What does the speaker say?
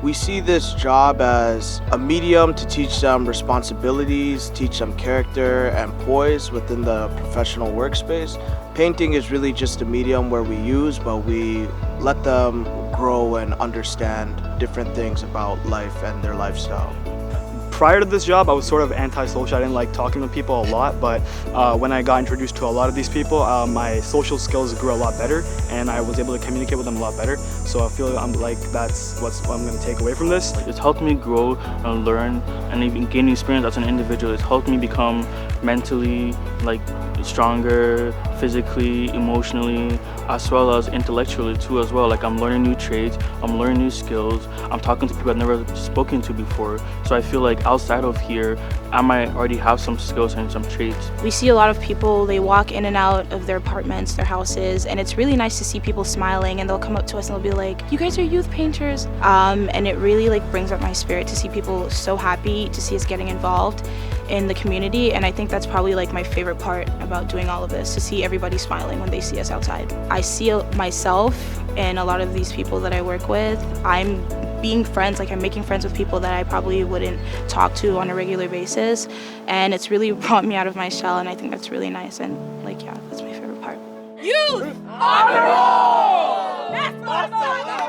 We see this job as a medium to teach them responsibilities, teach them character and poise within the professional workspace. Painting is really just a medium where we use, but we let them grow and understand different things about life and their lifestyle. Prior to this job, I was sort of antisocial. I didn't like talking to people a lot, but when I got introduced to a lot of these people, my social skills grew a lot better, and I was able to communicate with them a lot better. So I feel that's what I'm going to take away from this. It's helped me grow and learn and even gain experience as an individual. It's helped me become mentally stronger, physically, emotionally, as well as intellectually too as well. I'm learning new trades, I'm learning new skills, I'm talking to people I've never spoken to before. So I feel like outside of here, I might already have some skills and some traits. We see a lot of people, they walk in and out of their apartments, their houses, and it's really nice to see people smiling, and they'll come up to us and they'll be like, "You guys are youth painters." And it really brings up my spirit to see people so happy to see us getting involved in the community, and I think that's probably my favorite part about doing all of this, to see everybody smiling when they see us outside. I see myself and a lot of these people that I work with. I'm being friends, I'm making friends with people that I probably wouldn't talk to on a regular basis, and it's really brought me out of my shell, and I think that's really nice, and yeah, that's my favorite part. Youth on the roll! That's what I'm talking about!